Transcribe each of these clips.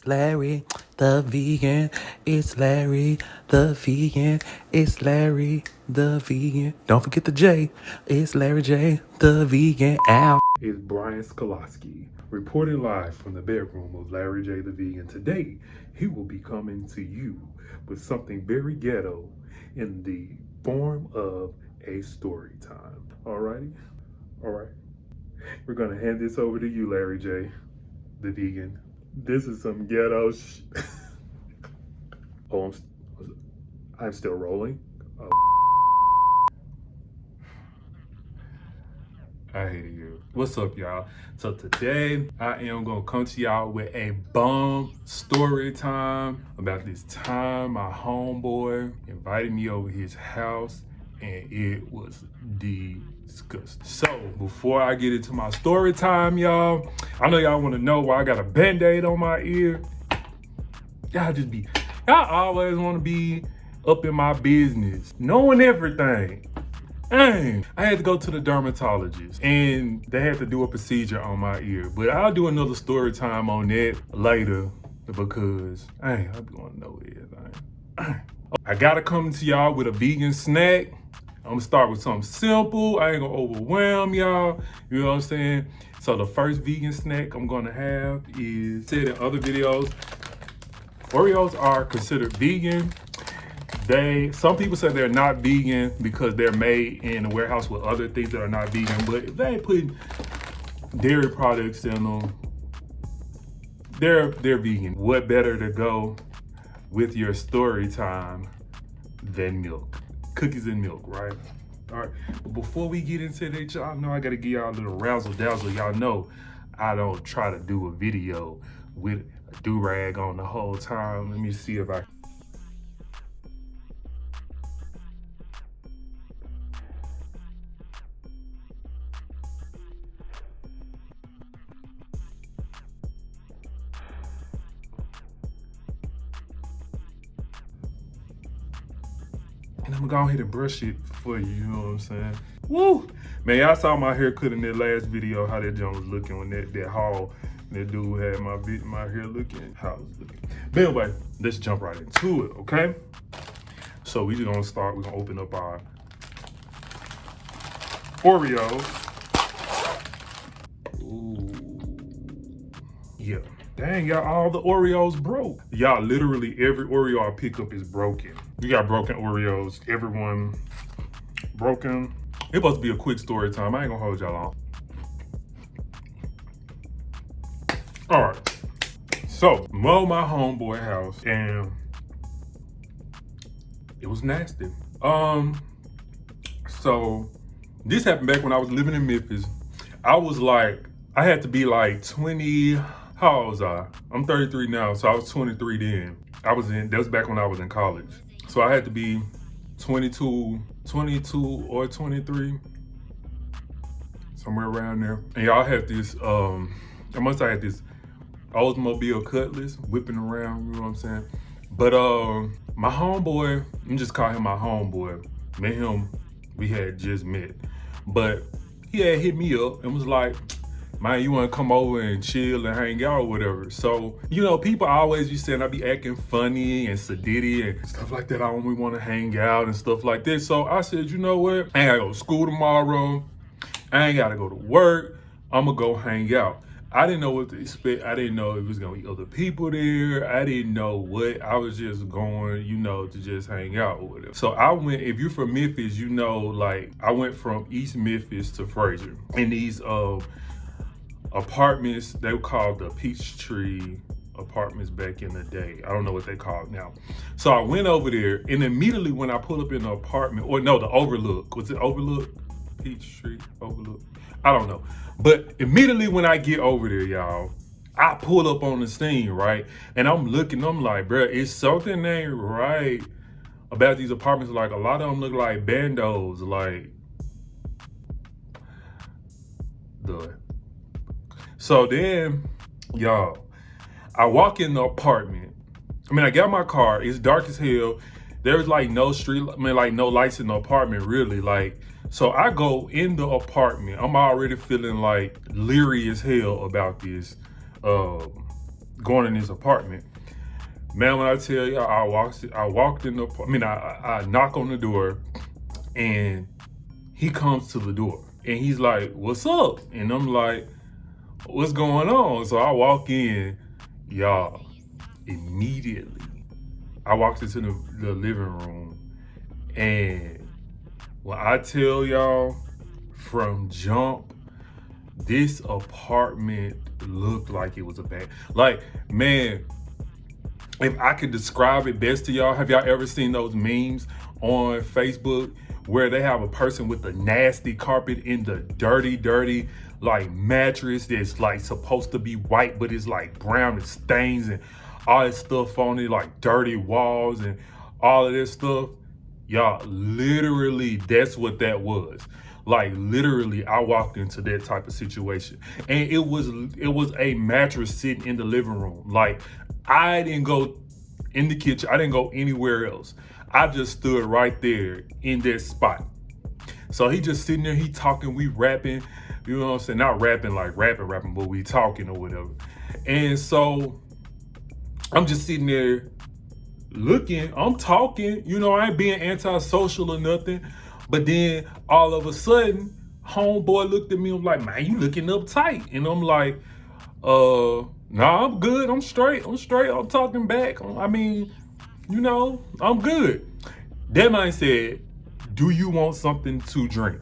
Larry the vegan, it's Larry the vegan, it's Larry the vegan. Don't forget the J, it's Larry J the vegan. Ow. Is Brian Skolowski, reporting live from the bedroom of Larry J the Vegan. Today, he will be coming to you with something very ghetto in the form of a story time. Alrighty? Alright. We're gonna hand this over to you, Larry J the Vegan. This is some ghetto Oh, I'm still rolling. I hate you. What's up, y'all? So today I am gonna come to y'all with a bomb story time about this time my homeboy invited me over his house and it was disgusting. So before I get into my story time, y'all, I know y'all wanna know why I got a band-aid on my ear. Y'all always wanna be up in my business, knowing everything. Dang, I had to go to the dermatologist and they had to do a procedure on my ear. But I'll do another story time on that later because I want to know everything. I gotta come to y'all with a vegan snack. I'm gonna start with something simple. I ain't gonna overwhelm y'all. You know what I'm saying? So the first vegan snack I'm gonna have is, said in other videos, Oreos are considered vegan. Some people say they're not vegan because they're made in a warehouse with other things that are not vegan, but if they ain't putting dairy products in them, they're vegan. What better to go with your story time than milk? Cookies and milk, right? All right, but before we get into that, y'all know I gotta give y'all a little razzle dazzle. Y'all know I don't try to do a video with a do-rag on the whole time. Let me see if I and I'm gonna go ahead and brush it for you, you know what I'm saying? Woo! Man, y'all saw my haircut in that last video, how that joint was looking when that haul, that dude had my hair looking, how it was looking. But anyway, let's jump right into it, okay? So we just gonna start, we're gonna open up our Oreos. Ooh, yeah. Dang, y'all, all the Oreos broke. Y'all, literally every Oreo I pick up is broken. We got broken Oreos, everyone broken. It's supposed to be a quick story time. I ain't gonna hold y'all long. All right, so mow my homeboy house and it was nasty. So this happened back when I was living in Memphis. I had to be like 20, how old was I? I'm 33 now, so I was 23 then. That was back when I was in college. So I had to be 22 or 23, somewhere around there. And y'all had this, I had this Oldsmobile Cutlass whipping around, you know what I'm saying? But my homeboy, I'm just call him my homeboy. Me and him, we had just met. But he had hit me up and was like, man, you wanna come over and chill and hang out or whatever. So, you know, people always be saying I be acting funny and sedity and stuff like that. I only wanna hang out and stuff like that. So I said, you know what? I ain't gotta go to school tomorrow. I ain't gotta go to work. I'ma go hang out. I didn't know what to expect. I didn't know if it was gonna be other people there. I didn't know what. I was just going, you know, to just hang out or whatever. So I went, if you're from Memphis, you know, like I went from East Memphis to Fraser. And these apartments, they were called the Peachtree apartments back in the day. I don't know what they called now. So I went over there and immediately when I pulled up in the apartment, or no, the Overlook. Was it Overlook? Peachtree Overlook? I don't know. But immediately when I get over there, y'all, I pull up on the scene, right? And I'm looking, I'm like, bruh, it's something ain't right about these apartments. Like a lot of them look like bandos, like So then, y'all, I walk in the apartment. I mean, I got my car, it's dark as hell. There's like no no lights in the apartment really. So I go in the apartment. I'm already feeling like leery as hell about this going in his apartment. Man, when I tell you, I walked in the, I knock on the door, and he comes to the door, and he's like, "What's up?" And I'm like, "What's going on?" So I walk in, y'all. Immediately, I walked into the living room, and when I tell y'all, from jump, this apartment looked like it was a bad. Like, man, if I could describe it best to y'all, have y'all ever seen those memes on Facebook where they have a person with the nasty carpet in the dirty, like mattress that's like supposed to be white, but it's like brown and stains and all that stuff on it, like dirty walls and all of this stuff? Y'all, literally, that's what that was. Like, literally, I walked into that type of situation, and it was a mattress sitting in the living room. Like, I didn't go in the kitchen. I didn't go anywhere else. I just stood right there in that spot. So he just sitting there. He talking. We rapping. You know what I'm saying? Not rapping like rapping, but we talking or whatever. And so I'm just sitting there looking, I'm talking, I ain't being antisocial or nothing. But then all of a sudden, homeboy looked at me. I'm like, "Man, you looking uptight." And I'm like, nah, I'm good. I'm straight. I'm talking back. I'm good. That man said, "Do you want something to drink?"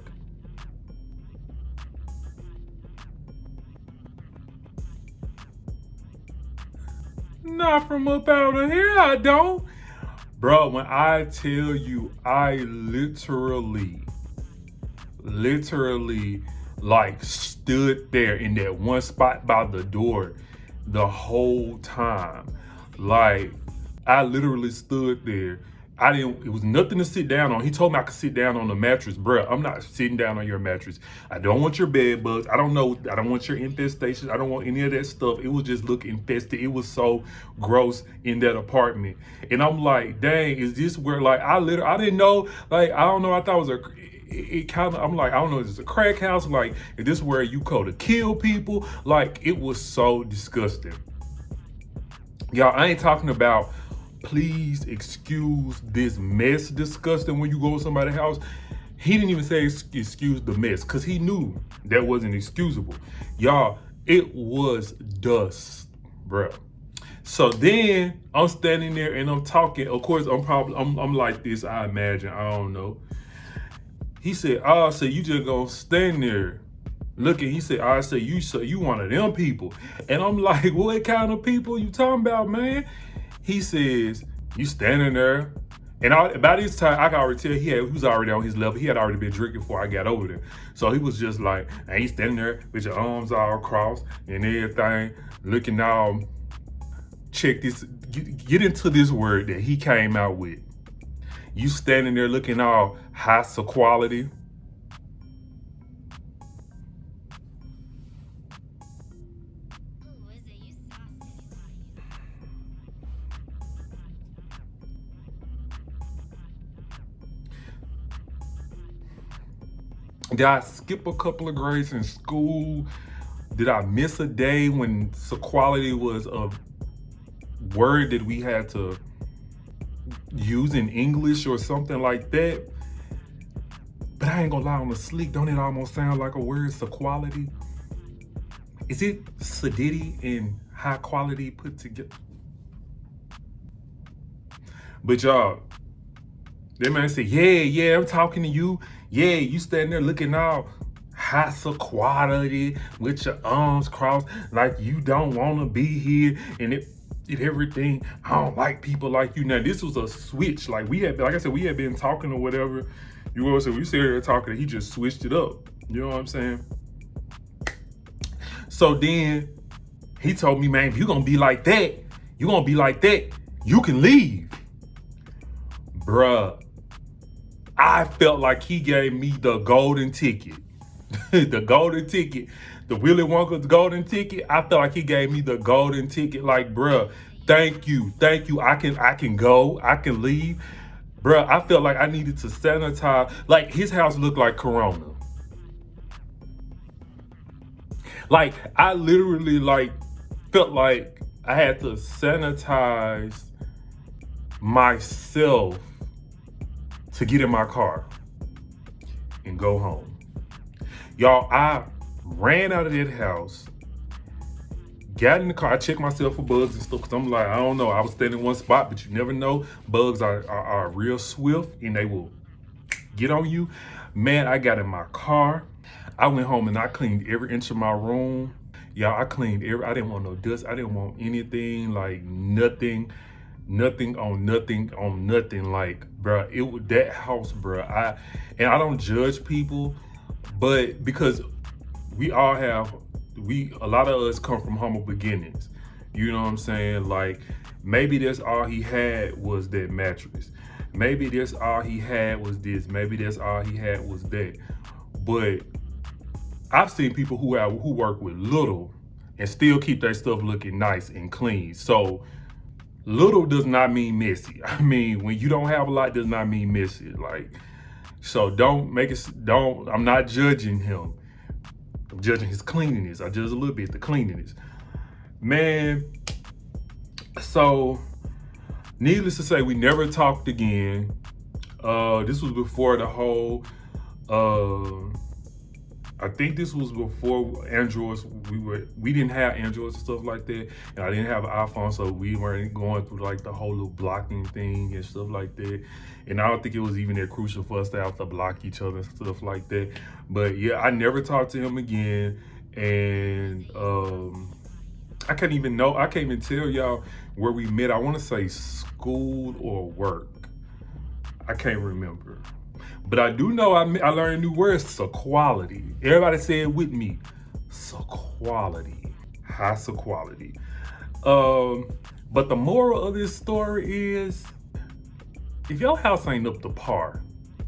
Not from up out of here, I don't. Bro, when I tell you, I literally like stood there in that one spot by the door the whole time. Like, I literally stood there. It was nothing to sit down on. He told me I could sit down on the mattress. Bruh, I'm not sitting down on your mattress. I don't want your bed bugs. I don't want your infestation. I don't want any of that stuff. It was just look infested. It was so gross in that apartment. And I'm like, dang, is this where, like, I didn't know, like, I don't know. I thought it was I'm like, I don't know, is this a crack house? Like, is this where you go to kill people? Like, it was so disgusting. Y'all, I ain't talking about, please excuse this mess disgusting when you go to somebody's house. He didn't even say excuse the mess, because he knew that wasn't excusable. Y'all, it was dust, bro. So then I'm standing there and I'm talking. Of course, I'm like this, I imagine. I don't know. He said, "Oh, so you just gonna stand there looking?" He said, "I say you one of them people." And I'm like, "What kind of people you talking about, man?" He says, "You standing there." And by this time, I can already tell he was already on his level. He had already been drinking before I got over there. So he was just like, "Hey, you standing there with your arms all crossed and everything, looking all, check this, get into this word that he came out with. You standing there looking all high quality." Did I skip a couple of grades in school? Did I miss a day when quality was a word that we had to use in English or something like that? But I ain't gonna lie, on the sleek, don't it almost sound like a word, quality? Is it sedity and high quality put together? But y'all, that man said, yeah, I'm talking to you. Yeah, you standing there looking all high quality with your arms crossed like you don't want to be here and it everything. I don't like people like you. Now, this was a switch. Like, like I said, we had been talking or whatever. You know what I'm saying? We sit here talking, he just switched it up. You know what I'm saying? So then he told me, "Man, if you're going to be like that, you can leave." Bruh, I felt like he gave me the golden ticket. The golden ticket. The Willy Wonka's golden ticket. I felt like he gave me the golden ticket. Like, bruh, thank you. I can go. I can leave. Bruh, I felt like I needed to sanitize. Like, his house looked like Corona. Like, I literally, like, felt like I had to sanitize myself to get in my car and go home. Y'all, I ran out of that house, got in the car. I checked myself for bugs and stuff because I'm like, I don't know. I was standing in one spot, but you never know. Bugs are real swift and they will get on you. Man, I got in my car. I went home and I cleaned every inch of my room. Y'all, I cleaned I didn't want no dust. I didn't want anything, like nothing on nothing. Like, bruh, it was that house, bruh. I don't judge people, but because we all have, a lot of us come from humble beginnings. You know what I'm saying? Like, maybe that's all he had was that mattress. Maybe that's all he had was this. Maybe that's all he had was that. But I've seen people who work with little and still keep their stuff looking nice and clean. So little does not mean messy. I mean, when you don't have a lot, does not mean messy. Like, so I'm not judging him. I'm judging his cleanliness. I judge a little bit the cleanliness. Man, so needless to say, we never talked again. This was before the whole, I think this was before Androids. We didn't have Androids and stuff like that, and I didn't have an iPhone, so we weren't going through like the whole little blocking thing and stuff like that. And I don't think it was even that crucial for us to have to block each other and stuff like that. But yeah, I never talked to him again, and I can't even tell y'all where we met. I want to say school or work. I can't remember. But I do know I learned a new word, sequality. Everybody say it with me. Sequality. High sequality. But the moral of this story is, if your house ain't up to par,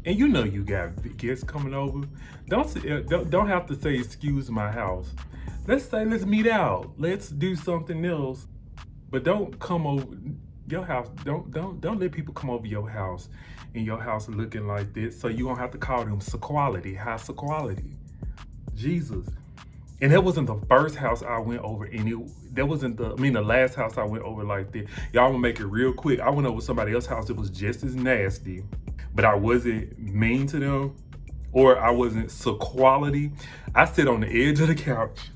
and you know you got guests coming over, don't have to say, excuse my house. Let's say, let's meet out. Let's do something else. But don't come over your house. Don't let people come over your house and your house looking like this. So you gonna have to call them sequality, high sequality. Jesus. And that wasn't the first house I went over, and that wasn't the last house I went over like that. Y'all gonna make it real quick. I went over somebody else's house that was just as nasty, but I wasn't mean to them, or I wasn't sequality. I sit on the edge of the couch.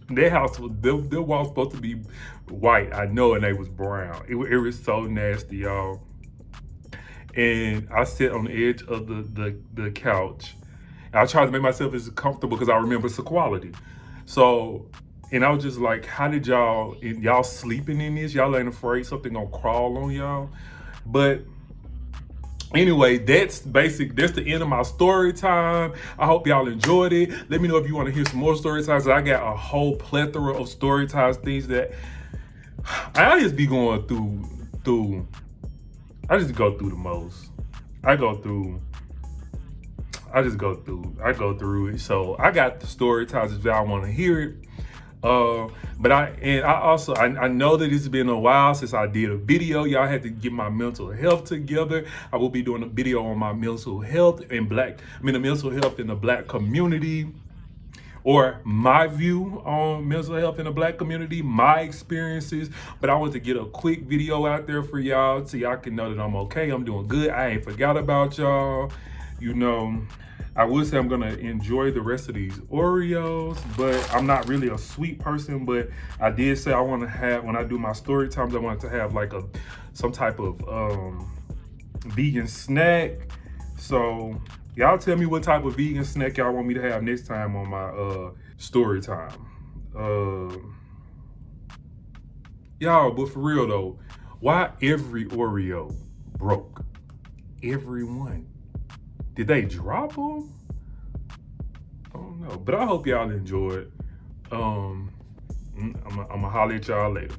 Their house was, their wall was supposed to be white, I know, and they was brown. It was so nasty, y'all. And I sit on the edge of the couch. And I tried to make myself as comfortable because I remember sequality. So, and I was just like, how did y'all sleeping in this? Y'all ain't afraid something gonna crawl on y'all? But anyway, that's the end of my story time. I hope y'all enjoyed it. Let me know if you want to hear some more story times. I got a whole plethora of story times, things that I just be going through. I just go through the most. I go through it. So I got the story times if y'all want to hear it. But I know that it's been a while since I did a video. Y'all had to get my mental health together. I will be doing a video on my mental health in the mental health in the Black community, or my view on mental health in the Black community, my experiences. But I want to get a quick video out there for y'all so y'all can know that I'm okay, I'm doing good, I ain't forgot about y'all. You know, I would say I'm gonna enjoy the rest of these Oreos, but I'm not really a sweet person. But I did say I want to have, when I do my story times, I want to have like some type of vegan snack. So y'all tell me what type of vegan snack y'all want me to have next time on my story time. Y'all, but for real though, why every Oreo broke? Every one. Did they drop them? I don't know, but I hope y'all enjoyed. I'm gonna holler at y'all later.